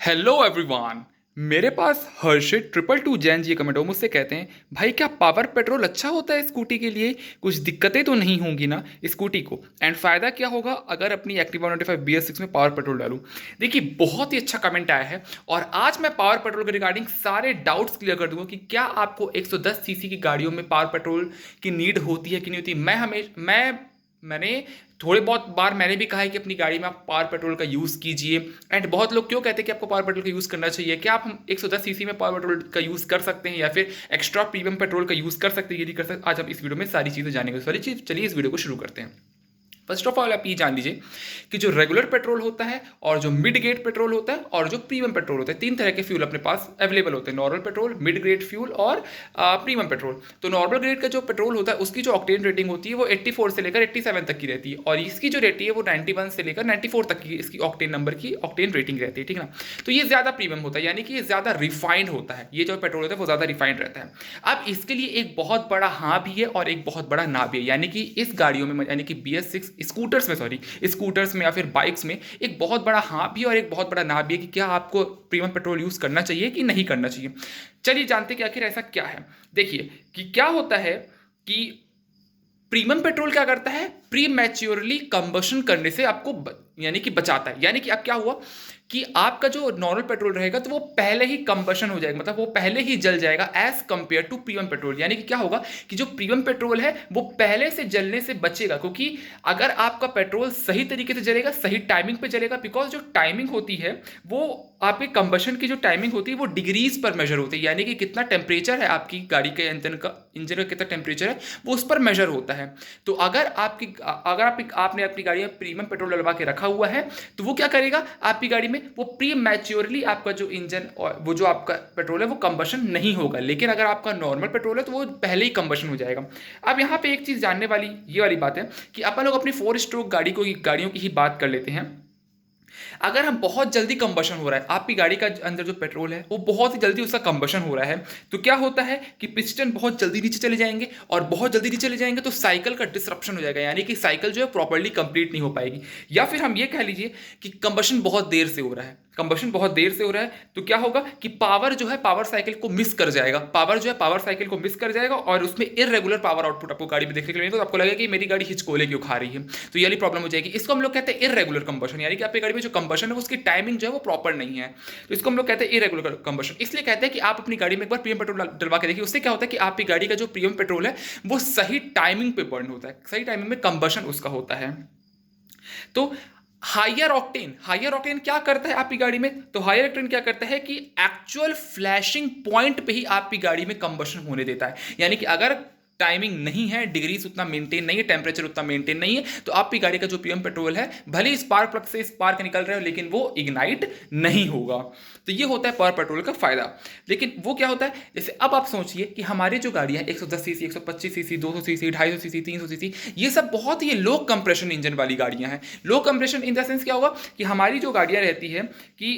Hello everyone. मेरे पास हर्षित 222 Jain ji comment हो, मुझसे कहते हैं भाई क्या पावर पेट्रोल अच्छा होता है स्कूटी के लिए? कुछ दिक्कतें तो नहीं होंगी ना स्कूटी को? एंड फायदा क्या होगा अगर अपनी एक्टिवा 95 BS6 में पावर पेट्रोल डालूं? देखिए, बहुत ही अच्छा कमेंट आया है और आज मैं पावर पेट्रोल के रिगार्डिंग सारे डाउट्स क्लियर कर दूंगा कि क्या आपको 110 सीसी की गाड़ियों में पावर पेट्रोल की नीड होती है कि नहीं होती। मैंने थोड़े बहुत बार मैंने भी कहा है कि अपनी गाड़ी में आप पावर पेट्रोल का यूज़ कीजिए। एंड बहुत लोग क्यों कहते हैं कि आपको पावर पेट्रोल का यूज़ करना चाहिए, क्या आप हम 110 सीसी में पावर पेट्रोल का यूज़ कर सकते हैं या फिर एक्स्ट्रा प्रीमियम पेट्रोल का यूज़ कर सकते हैं, यदि कर सकते। आज हम इस वीडियो में सारी चीज़ें जानेंगे। सारी चीज़, चलिए इस वीडियो को शुरू करते हैं। फर्स्ट ऑफ ऑल आप ये जान लीजिए कि जो रेगुलर पेट्रोल होता है और जो मिड ग्रेड पेट्रोल होता है और जो प्रीमियम पेट्रोल होता है, तीन तरह के फ्यूल अपने पास अवेलेबल होते हैं। Normal petrol, mid grade fuel और प्रीमियम पेट्रोल। तो नॉर्मल ग्रेड का जो पेट्रोल होता है उसकी जो ऑक्टेन रेटिंग होती है वो 84 से लेकर 87 तक की रहती है और इसकी जो रेटिंग है वो 91 से लेकर 94 तक की इसकी ऑक्टेन नंबर की ऑक्टेन रेटिंग रहती है, ठीक है ना। तो ये ज़्यादा प्रीमियम होता है, यानी कि ये ज़्यादा रिफाइंड होता है। ये जो पेट्रोल होता है वो ज़्यादा रिफाइंड रहता है। अब इसके लिए एक बहुत बड़ा हाँ भी है और एक बहुत बड़ा ना भी है, यानी कि इस गाड़ियों में, यानी कि BS6 स्कूटर्स में, स्कूटर्स में या फिर बाइक्स में एक बहुत बड़ा हाँ भी और एक बहुत बड़ा ना भी है कि क्या आपको प्रीमियम पेट्रोल यूज करना चाहिए कि नहीं करना चाहिए। चलिए जानते कि आखिर ऐसा क्या है। देखिए कि क्या होता है कि प्रीमियम पेट्रोल क्या करता है, प्री मैच्योरली कंबशन करने से आपको यानी कि बचाता है। यानी कि अब क्या हुआ कि आपका जो नॉर्मल पेट्रोल रहेगा तो वो पहले ही कंबशन हो जाएगा, मतलब वो पहले ही जल जाएगा as compare to premium petrol. यानी कि क्या होगा कि जो प्रीमियम पेट्रोल है वो पहले से जलने से बचेगा, क्योंकि अगर आपका पेट्रोल सही तरीके से जलेगा, सही टाइमिंग पे जलेगा, बिकॉज जो टाइमिंग होती है वो आपके कंबशन की जो टाइमिंग होती है वो डिग्रीज पर मेजर होती है। यानी कि कितना टेम्परेचर है आपकी गाड़ी के इंजन का कितना टेम्परेचर है वो उस पर मेजर होता है। तो अगर आपने अपनी गाड़ी में प्रीमियम पेट्रोल डलवा के रखा हुआ है तो वो क्या करेगा, आपकी गाड़ी में वो प्री मैच्योरली आपका जो इंजन और वो जो आपका पेट्रोल है वो कंबशन नहीं होगा। लेकिन अगर आपका नॉर्मल पेट्रोल है तो वो पहले ही कंबशन हो जाएगा। अब यहाँ पे एक चीज़ जानने वाली ये वाली बात है कि अपन लोग अपनी 4 स्ट्रोक गाड़ियों की ही बात कर लेते हैं। अगर हम बहुत जल्दी कंबशन हो रहा है, आपकी गाड़ी का अंदर जो पेट्रोल है वो बहुत ही जल्दी उसका कंबशन हो रहा है, तो क्या होता है कि पिस्टन बहुत जल्दी नीचे चले जाएंगे और बहुत जल्दी नीचे चले जाएंगे तो साइकिल का डिसरप्शन हो जाएगा, यानी कि साइकिल जो है प्रॉपर्ली कंप्लीट नहीं हो पाएगी। या फिर हम ये कह लीजिए कि कंबशन बहुत देर से हो रहा है, कंबशन बहुत देर से हो रहा है तो क्या होगा कि पावर जो है पावर साइकिल को मिस कर जाएगा, पावर जो है पावर साइकिल को मिस कर जाएगा और उसमें इरेगुलर पावर आउटपुट आपको गाड़ी में देखने को मिलेगा। तो आपको लगेगा कि मेरी गाड़ी हिचकोले क्यों खा रही है, तो ये वाली प्रॉब्लम हो जाएगी। इसको हम लोग कहते हैं इरेगुलर कंबशन, यानी कि आपकी गाड़ी में जो कंबशन है उसकी टाइमिंग जो है वो प्रॉपर नहीं है, तो इसको हम लोग कहते हैं इरेगुलर कंबशन। इसलिए कहते हैं कि आप अपनी गाड़ी में एक बार प्रीमियम पेट्रोल डलवा के देखिए, उससे क्या होता है कि आपकी गाड़ी का जो प्रीमियम पेट्रोल है वो सही टाइमिंग पे बर्न होता है, सही टाइमिंग में कंबशन उसका होता है। तो हायर ऑक्टेन क्या करता है आपकी गाड़ी में, तो हायर ऑक्टेन क्या करता है कि एक्चुअल फ्लैशिंग पॉइंट पे ही आपकी गाड़ी में कंबशन होने देता है। यानी कि अगर टाइमिंग नहीं है, डिग्रीज उतना मेंटेन नहीं है, टेम्परेचर उतना मेंटेन नहीं है, तो आपकी गाड़ी का जो प्रीमियम पेट्रोल है भले ही स्पार्क प्लग से स्पार्क निकल रहा है लेकिन वो इग्नाइट नहीं होगा। तो ये होता है पावर पेट्रोल का फायदा। लेकिन वो क्या होता है, जैसे अब आप सोचिए कि हमारी जो गाड़ियां 110 CC, 125 CC, 200 CC, 250 CC, 300 CC, ये सब बहुत ही लो कंप्रेशन इंजन वाली गाड़ियां हैं। लो कंप्रेशन इन द सेंस क्या होगा कि हमारी जो गाड़ियां रहती है कि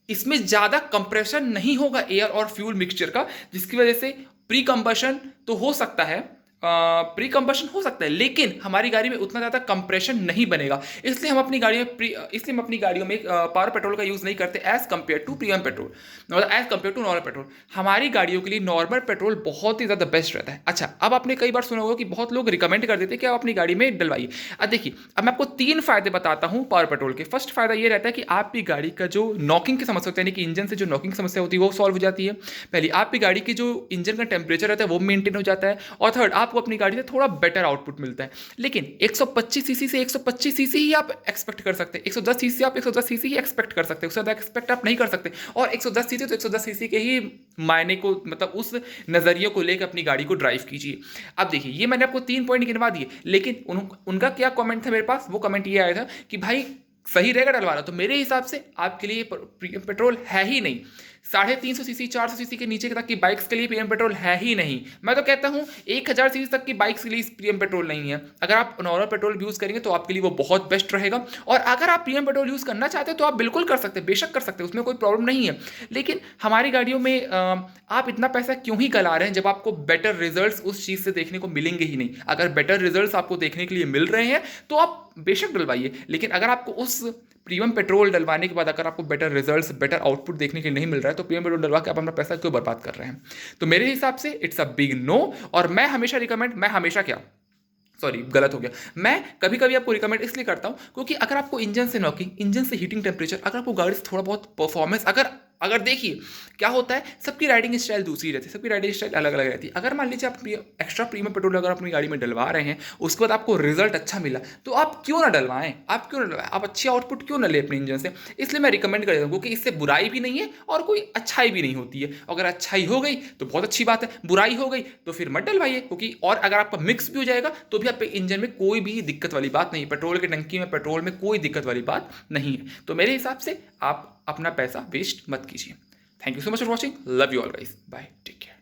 इसमें ज़्यादा कंप्रेशन नहीं होगा एयर और फ्यूल मिक्सचर का, जिसकी वजह से प्री कंबशन तो हो सकता है, प्री कंबशन हो सकता है लेकिन हमारी गाड़ी में उतना ज़्यादा कंप्रेशन नहीं बनेगा। इसलिए हम अपनी गाड़ियों में पावर पेट्रोल का यूज़ नहीं करते as compare to premium petrol, मतलब as compare to normal petrol. हमारी गाड़ियों के लिए नॉर्मल पेट्रोल बहुत ही ज़्यादा बेस्ट रहता है। अच्छा, अब आपने कई बार सुना होगा कि बहुत लोग रिकमेंड कर देते हैं कि आप अपनी गाड़ी में डलवाइए। अब देखिए, अब मैं आपको 3 फायदे बताता हूँ पावर पेट्रोल के। फर्स्ट फायदा ये रहता है कि आपकी गाड़ी का जो नॉकिंग की समस्या होती है, यानी कि इंजन से जो नॉकिंग समस्या होती है वो सॉल्व हो जाती है। पहली, आपकी गाड़ी की जो इंजन का टेम्परेचर रहता है वो मेंटेन हो जाता है। और थर्ड, आपको अपनी गाड़ी से थोड़ा बेटर आउटपुट मिलता है। लेकिन 125 सीसी से 125 सीसी ही आप एक्सपेक्ट कर सकते हैं, 110 सीसी से आप 110 सीसी ही एक्सपेक्ट कर सकते हैं, उससे ज़्यादा एक्सपेक्ट आप नहीं कर सकते। और 110 सीसी तो 110 सीसी के ही मायने को, मतलब उस नज़रिए को लेकर अपनी गाड़ी को ड्राइव कीजिए। अब देखिए, ये मैंने आपको 3 पॉइंट गिनवा दिए, लेकिन उनका क्या कमेंट था मेरे पास, वो कमेंट ये आया था कि भाई सही रहेगा डलवाना। तो मेरे हिसाब से आपके लिए पेट्रोल है ही नहीं। 350 सीसी, 400 सीसी के नीचे तक की बाइक्स के लिए प्रीमियम पेट्रोल है ही नहीं। मैं तो कहता हूं 1000 सीसी तक की बाइक्स के लिए प्रीमियम पेट्रोल नहीं है। अगर आप नॉर्मल पेट्रोल यूज करेंगे तो आपके लिए वो बहुत बेस्ट रहेगा। और अगर आप प्रीमियम पेट्रोल यूज करना चाहते हैं तो आप बिल्कुल कर सकते हैं, बेशक कर सकते हैं, उसमें कोई प्रॉब्लम नहीं है। लेकिन हमारी गाड़ियों में आप इतना पैसा क्यों ही गला रहे हैं जब आपको बेटर रिजल्ट्स उस चीज़ से देखने को मिलेंगे ही नहीं। अगर बेटर रिजल्ट्स आपको देखने के लिए मिल रहे हैं तो आप बेशक डलवाइए, लेकिन अगर आपको उस प्रीमियम पेट्रोल डलवाने के बाद अगर आपको बेटर रिजल्ट्स, बेटर आउटपुट देखने के लिए नहीं मिल रहा है तो प्रीमियम पेट्रोल डलवा के आप अपना पैसा क्यों बर्बाद कर रहे हैं? तो मेरे हिसाब से इट्स अ बिग नो। और मैं हमेशा क्या, सॉरी गलत हो गया, मैं कभी कभी आपको रिकमेंड इसलिए करता हूं क्योंकि अगर आपको इंजन से नॉकिंग, इंजन से हीटिंग टेम्परेचर, अगर आपको गाड़ी से थोड़ा बहुत परफॉर्मेंस, अगर अगर देखिए क्या होता है, सबकी राइडिंग स्टाइल दूसरी रहती है, सबकी राइडिंग स्टाइल अलग अलग रहती है। अगर मान लीजिए आप एक्स्ट्रा प्रीमियम पेट्रोल अगर अपनी गाड़ी में डलवा रहे हैं, उसके बाद आपको रिजल्ट अच्छा मिला, तो आप क्यों ना डलवाएं, आप अच्छी आउटपुट क्यों ना ले अपने इंजन से। इसलिए मैं रिकमेंड करता हूँ क्योंकि इससे बुराई भी नहीं है और कोई अच्छाई भी नहीं होती है। अगर अच्छाई हो गई तो बहुत अच्छी बात है, बुराई हो गई तो फिर मत डलवाइए, क्योंकि और अगर आपका मिक्स भी हो जाएगा तो भी आपके इंजन में कोई भी दिक्कत वाली बात नहीं, पेट्रोल की टंकी में पेट्रोल में कोई दिक्कत वाली बात नहीं है। तो मेरे हिसाब से आप अपना पैसा वेस्ट मत कीजिए। Thank you so much for watching. Love you all guys. Bye. Take care.